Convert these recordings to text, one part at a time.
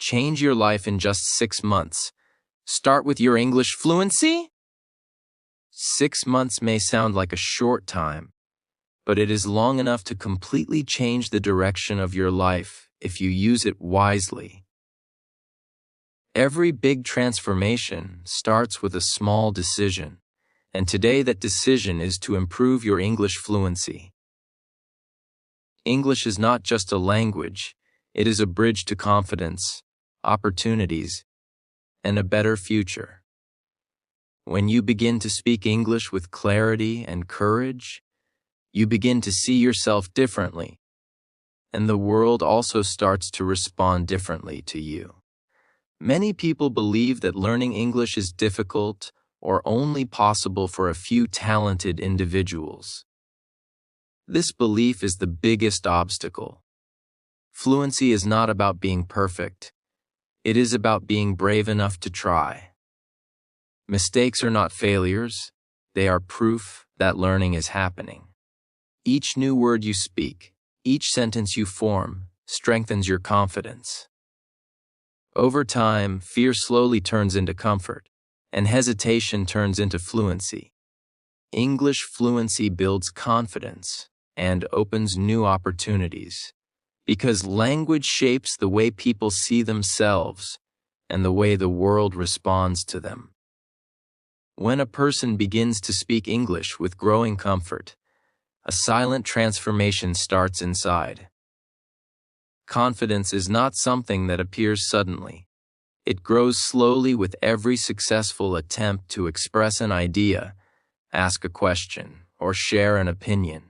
Change your life in just 6 months. Start with your English fluency? 6 months may sound like a short time, but it is long enough to completely change the direction of your life if you use it wisely. Every big transformation starts with a small decision, and today that decision is to improve your English fluency. English is not just a language, it is a bridge to confidence, opportunities, and a better future. When you begin to speak English with clarity and courage, you begin to see yourself differently, and the world also starts to respond differently to you. Many people believe that learning English is difficult or only possible for a few talented individuals. This belief is the biggest obstacle. Fluency is not about being perfect. It is about being brave enough to try. Mistakes are not failures. They are proof that learning is happening. Each new word you speak, each sentence you form, strengthens your confidence. Over time, fear slowly turns into comfort, and hesitation turns into fluency. English fluency builds confidence and opens new opportunities, because language shapes the way people see themselves and the way the world responds to them. When a person begins to speak English with growing comfort, a silent transformation starts inside. Confidence is not something that appears suddenly. It grows slowly with every successful attempt to express an idea, ask a question, or share an opinion.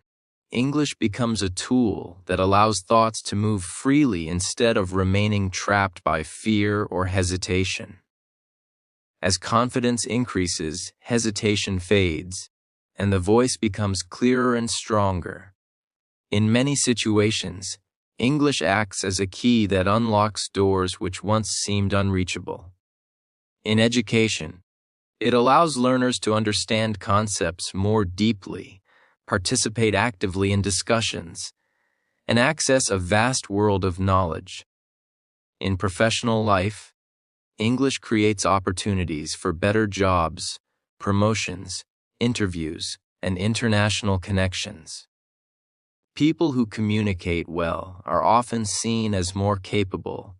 English becomes a tool that allows thoughts to move freely instead of remaining trapped by fear or hesitation. As confidence increases, hesitation fades, and the voice becomes clearer and stronger. In many situations, English acts as a key that unlocks doors which once seemed unreachable. In education, it allows learners to understand concepts more deeply, participate actively in discussions, and access a vast world of knowledge. In professional life, English creates opportunities for better jobs, promotions, interviews, and international connections. People who communicate well are often seen as more capable,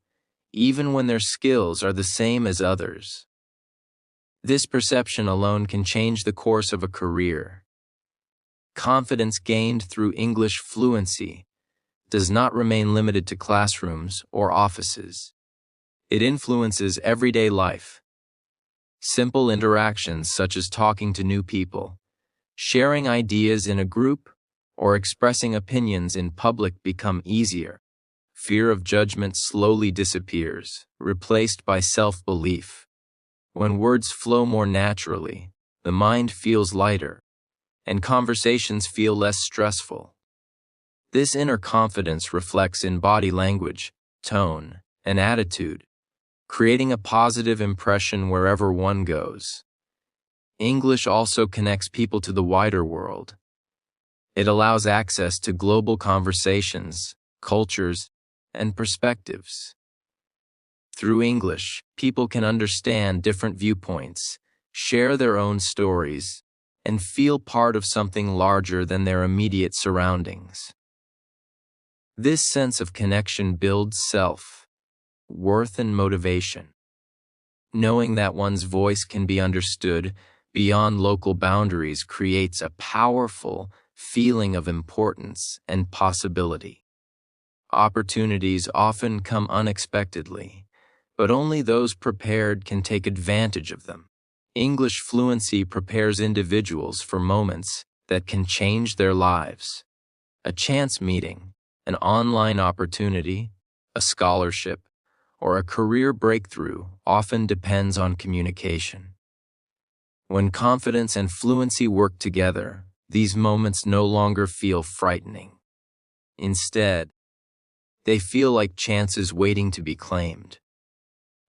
even when their skills are the same as others. This perception alone can change the course of a career. Confidence gained through English fluency does not remain limited to classrooms or offices. It influences everyday life. Simple interactions such as talking to new people, sharing ideas in a group, or expressing opinions in public become easier. Fear of judgment slowly disappears, replaced by self-belief. When words flow more naturally, the mind feels lighter, and conversations feel less stressful. This inner confidence reflects in body language, tone, and attitude, creating a positive impression wherever one goes. English also connects people to the wider world. It allows access to global conversations, cultures, and perspectives. Through English, people can understand different viewpoints, share their own stories, and feel part of something larger than their immediate surroundings. This sense of connection builds self-worth and motivation. Knowing that one's voice can be understood beyond local boundaries creates a powerful feeling of importance and possibility. Opportunities often come unexpectedly, but only those prepared can take advantage of them. English fluency prepares individuals for moments that can change their lives. A chance meeting, an online opportunity, a scholarship, or a career breakthrough often depends on communication. When confidence and fluency work together, these moments no longer feel frightening. Instead, they feel like chances waiting to be claimed.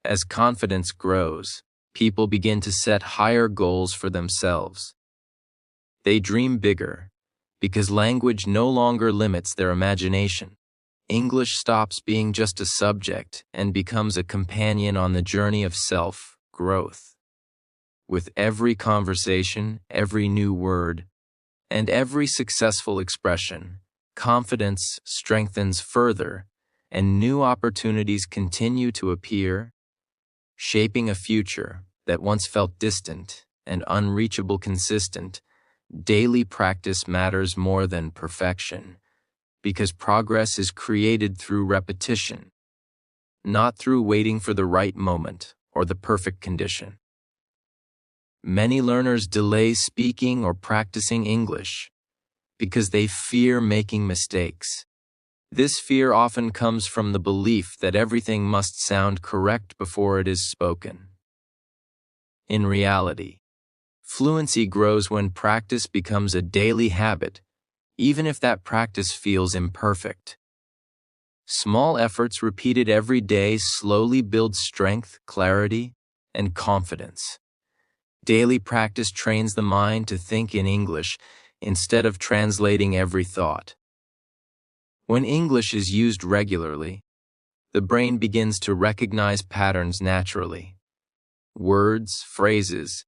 As confidence grows, people begin to set higher goals for themselves. They dream bigger, because language no longer limits their imagination. English stops being just a subject and becomes a companion on the journey of self-growth. With every conversation, every new word, and every successful expression, confidence strengthens further, and new opportunities continue to appear, shaping a future that once felt distant and unreachable. Consistent, daily practice matters more than perfection, because progress is created through repetition, not through waiting for the right moment or the perfect condition. Many learners delay speaking or practicing English because they fear making mistakes. This fear often comes from the belief that everything must sound correct before it is spoken. In reality, fluency grows when practice becomes a daily habit, even if that practice feels imperfect. Small efforts repeated every day slowly build strength, clarity, and confidence. Daily practice trains the mind to think in English instead of translating every thought. When English is used regularly, the brain begins to recognize patterns naturally. Words, phrases,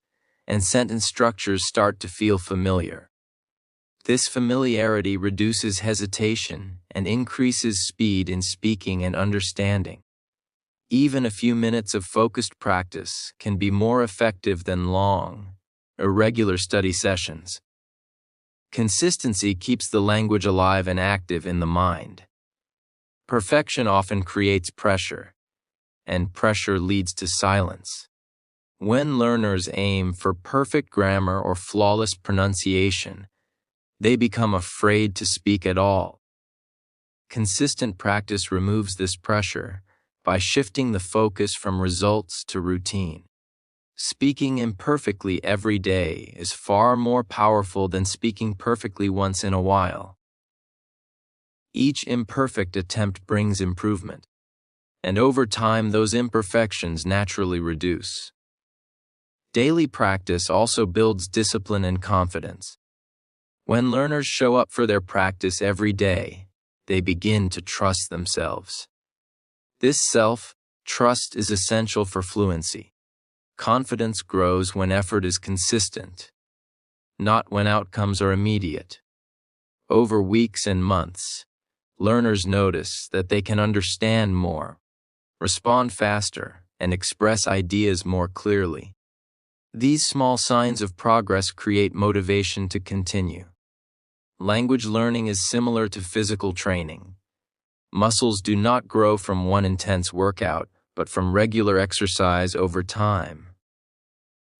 and sentence structures start to feel familiar. This familiarity reduces hesitation and increases speed in speaking and understanding. Even a few minutes of focused practice can be more effective than long, irregular study sessions. Consistency keeps the language alive and active in the mind. Perfection often creates pressure, and pressure leads to silence. When learners aim for perfect grammar or flawless pronunciation, they become afraid to speak at all. Consistent practice removes this pressure by shifting the focus from results to routine. Speaking imperfectly every day is far more powerful than speaking perfectly once in a while. Each imperfect attempt brings improvement, and over time those imperfections naturally reduce. Daily practice also builds discipline and confidence. When learners show up for their practice every day, they begin to trust themselves. This self-trust is essential for fluency. Confidence grows when effort is consistent, not when outcomes are immediate. Over weeks and months, learners notice that they can understand more, respond faster, and express ideas more clearly. These small signs of progress create motivation to continue. Language learning is similar to physical training. Muscles do not grow from one intense workout, but from regular exercise over time.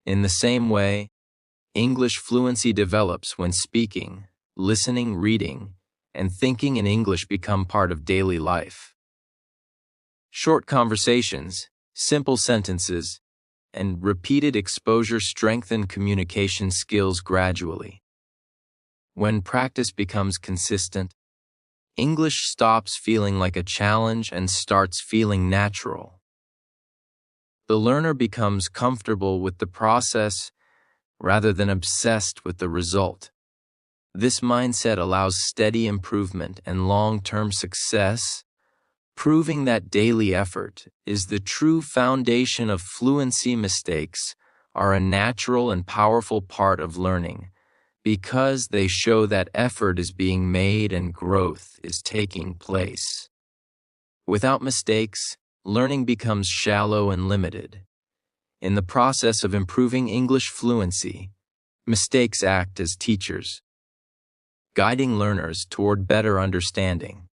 In the same way, English fluency develops when speaking, listening, reading, and thinking in English become part of daily life. Short conversations, simple sentences, and repeated exposure strengthen communication skills gradually. When practice becomes consistent, English stops feeling like a challenge and starts feeling natural. The learner becomes comfortable with the process rather than obsessed with the result. This mindset allows steady improvement and long-term success, proving that daily effort is the true foundation of fluency. Mistakes are a natural and powerful part of learning, because they show that effort is being made and growth is taking place. Without mistakes, learning becomes shallow and limited. In the process of improving English fluency, mistakes act as teachers, guiding learners toward better understanding.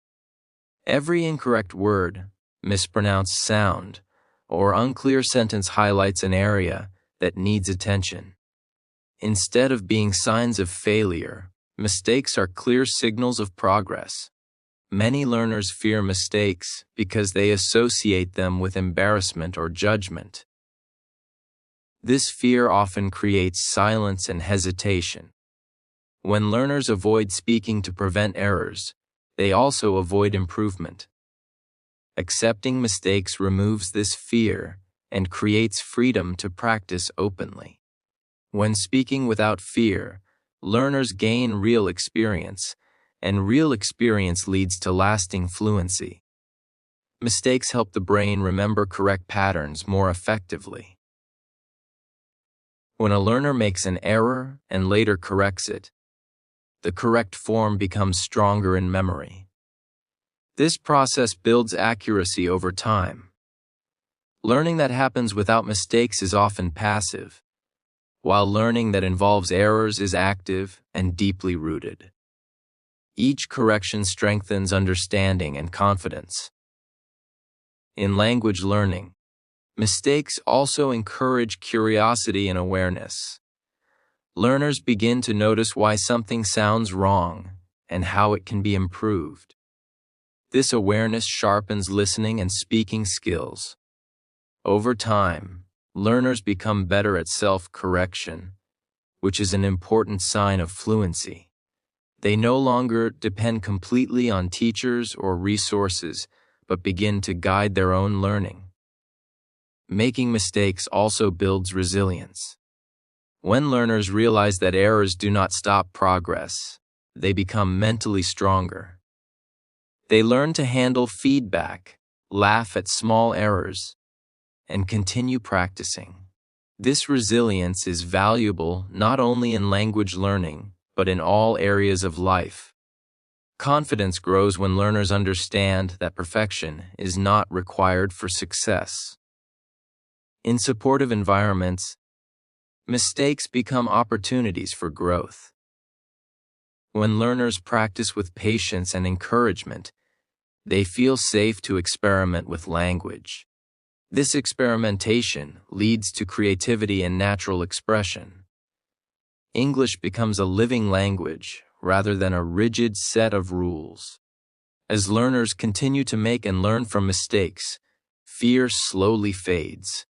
Every incorrect word, mispronounced sound, or unclear sentence highlights an area that needs attention. Instead of being signs of failure, mistakes are clear signals of progress. Many learners fear mistakes because they associate them with embarrassment or judgment. This fear often creates silence and hesitation. When learners avoid speaking to prevent errors, they also avoid improvement. Accepting mistakes removes this fear and creates freedom to practice openly. When speaking without fear, learners gain real experience, and real experience leads to lasting fluency. Mistakes help the brain remember correct patterns more effectively. When a learner makes an error and later corrects it, the correct form becomes stronger in memory. This process builds accuracy over time. Learning that happens without mistakes is often passive, while learning that involves errors is active and deeply rooted. Each correction strengthens understanding and confidence. In language learning, mistakes also encourage curiosity and awareness. Learners begin to notice why something sounds wrong and how it can be improved. This awareness sharpens listening and speaking skills. Over time, learners become better at self-correction, which is an important sign of fluency. They no longer depend completely on teachers or resources, but begin to guide their own learning. Making mistakes also builds resilience. When learners realize that errors do not stop progress, they become mentally stronger. They learn to handle feedback, laugh at small errors, and continue practicing. This resilience is valuable not only in language learning, but in all areas of life. Confidence grows when learners understand that perfection is not required for success. In supportive environments, mistakes become opportunities for growth. When learners practice with patience and encouragement, they feel safe to experiment with language. This experimentation leads to creativity and natural expression. English becomes a living language rather than a rigid set of rules. As learners continue to make and learn from mistakes, fear slowly fades.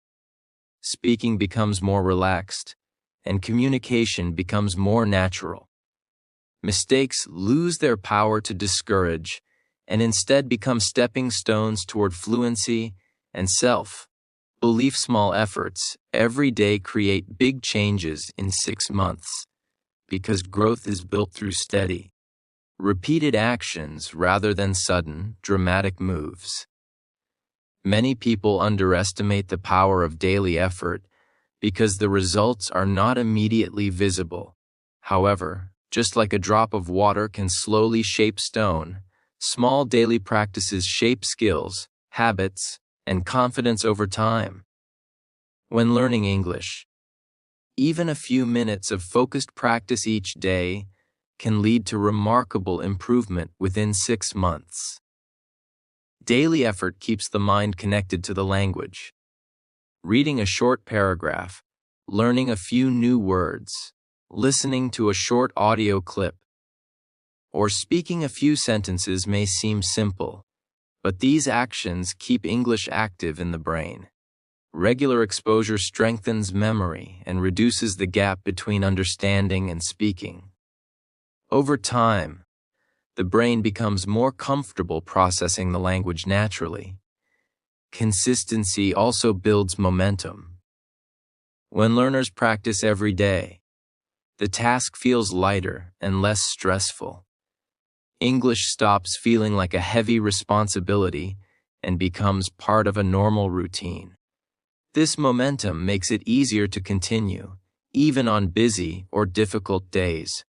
Speaking becomes more relaxed, and communication becomes more natural. Mistakes lose their power to discourage and instead become stepping stones toward fluency and self-belief. Small efforts every day create big changes in 6 months, because growth is built through steady, repeated actions rather than sudden, dramatic moves. Many people underestimate the power of daily effort because the results are not immediately visible. However, just like a drop of water can slowly shape stone, small daily practices shape skills, habits, and confidence over time. When learning English, even a few minutes of focused practice each day can lead to remarkable improvement within 6 months. Daily effort keeps the mind connected to the language. Reading a short paragraph, learning a few new words, listening to a short audio clip, or speaking a few sentences may seem simple, but these actions keep English active in the brain. Regular exposure strengthens memory and reduces the gap between understanding and speaking. Over time, the brain becomes more comfortable processing the language naturally. Consistency also builds momentum. When learners practice every day, the task feels lighter and less stressful. English stops feeling like a heavy responsibility and becomes part of a normal routine. This momentum makes it easier to continue, even on busy or difficult days.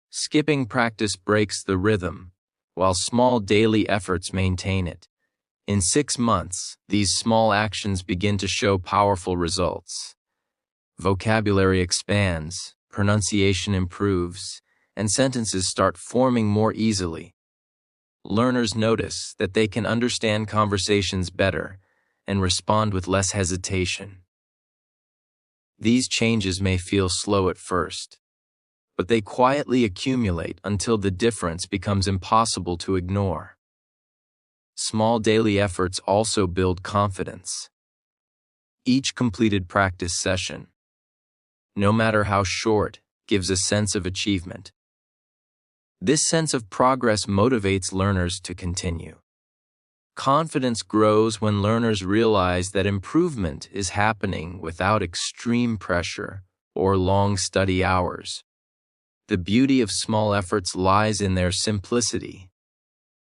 Skipping practice breaks the rhythm, while small daily efforts maintain it. In 6 months, these small actions begin to show powerful results. Vocabulary expands, pronunciation improves, and sentences start forming more easily. Learners notice that they can understand conversations better and respond with less hesitation. These changes may feel slow at first, but they quietly accumulate until the difference becomes impossible to ignore. Small daily efforts also build confidence. Each completed practice session, no matter how short, gives a sense of achievement. This sense of progress motivates learners to continue. Confidence grows when learners realize that improvement is happening without extreme pressure or long study hours. The beauty of small efforts lies in their simplicity.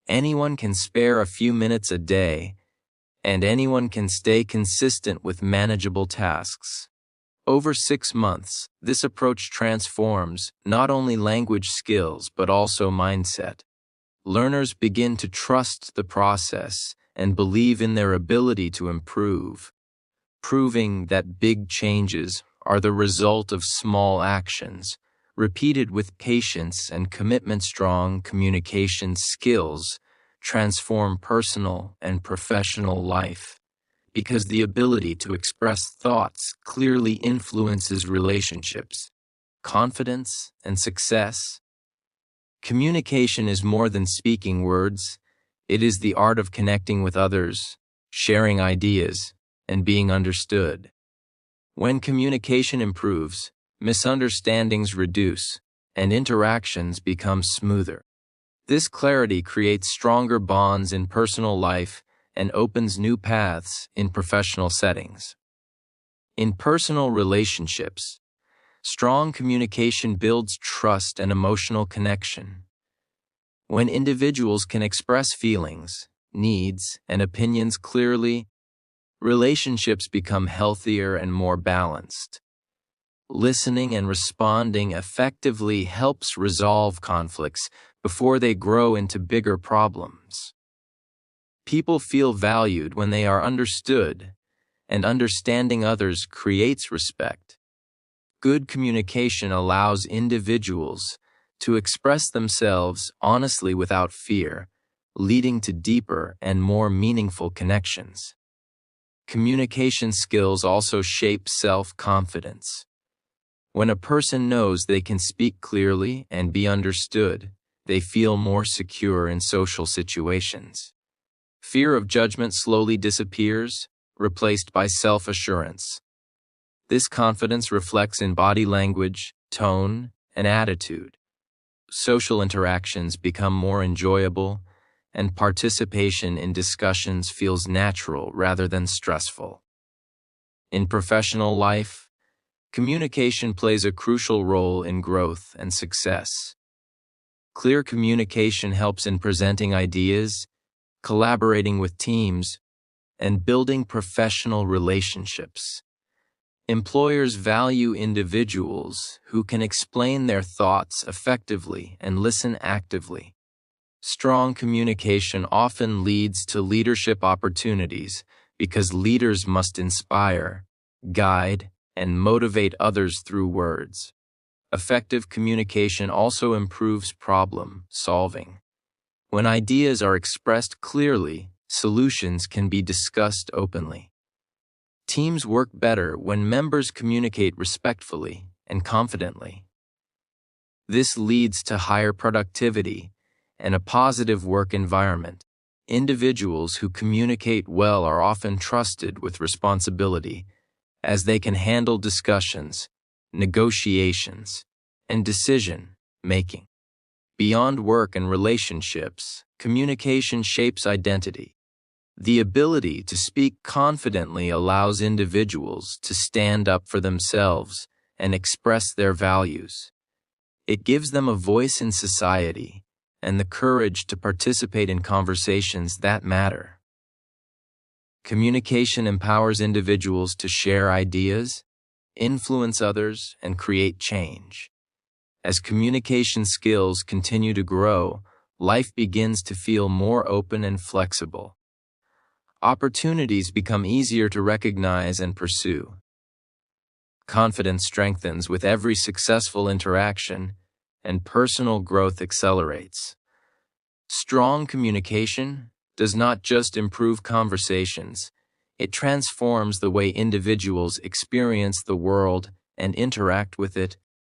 Anyone can spare a few minutes a day, and anyone can stay consistent with manageable tasks. Over 6 months, this approach transforms not only language skills but also mindset. Learners begin to trust the process and believe in their ability to improve, proving that big changes are the result of small actions, repeated with patience and commitment. Strong communication skills transform personal and professional life, because the ability to express thoughts clearly influences relationships, confidence, and success. Communication is more than speaking words. It is the art of connecting with others, sharing ideas, and being understood. When communication improves, misunderstandings reduce, and interactions become smoother. This clarity creates stronger bonds in personal life and opens new paths in professional settings. In personal relationships, strong communication builds trust and emotional connection. When individuals can express feelings, needs, and opinions clearly, relationships become healthier and more balanced. Listening and responding effectively helps resolve conflicts before they grow into bigger problems. People feel valued when they are understood, and understanding others creates respect. Good communication allows individuals to express themselves honestly without fear, leading to deeper and more meaningful connections. Communication skills also shape self-confidence. When a person knows they can speak clearly and be understood, they feel more secure in social situations. Fear of judgment slowly disappears, replaced by self-assurance. This confidence reflects in body language, tone, and attitude. Social interactions become more enjoyable, and participation in discussions feels natural rather than stressful. In professional life, communication plays a crucial role in growth and success. Clear communication helps in presenting ideas, collaborating with teams, and building professional relationships. Employers value individuals who can explain their thoughts effectively and listen actively. Strong communication often leads to leadership opportunities because leaders must inspire, guide, and motivate others through words. Effective communication also improves problem solving. When ideas are expressed clearly, solutions can be discussed openly. Teams work better when members communicate respectfully and confidently. This leads to higher productivity and a positive work environment. Individuals who communicate well are often trusted with responsibility, as they can handle discussions, negotiations, and decision-making. Beyond work and relationships, communication shapes identity. The ability to speak confidently allows individuals to stand up for themselves and express their values. It gives them a voice in society and the courage to participate in conversations that matter. Communication empowers individuals to share ideas, influence others, and create change. As communication skills continue to grow, life begins to feel more open and flexible. Opportunities become easier to recognize and pursue. Confidence strengthens with every successful interaction, and personal growth accelerates. Strong communication does not just improve conversations, it transforms the way individuals experience the world and interact with it